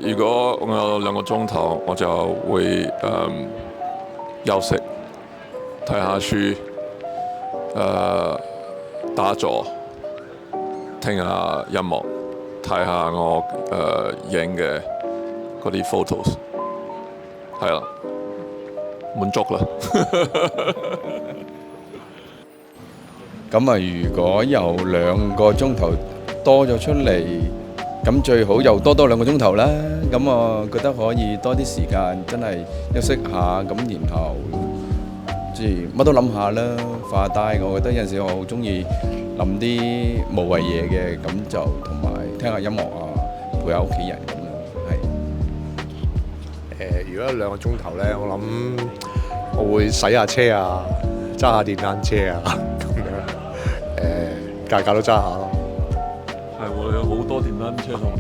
如果我有2個鐘頭，我就會休息，睇下書，打坐，聽下音樂，睇下我影嘅嗰啲 photos， 係啦，滿足啦。咁啊，如果有2個鐘頭多咗出嚟，咁最好又多2個鐘頭啦。咁我覺得可以多啲時間，真係休息下，咁然後即係乜都諗下啦，發下呆。我覺得有陣時我好中意諗啲無謂嘢嘅，咁就同埋聽下音樂啊，陪下屋企人咁樣。係。如果有2個鐘頭咧，我諗我會洗下車啊，揸下電單車啊，咁樣架架都揸下咯。係喎，有好多電單車同。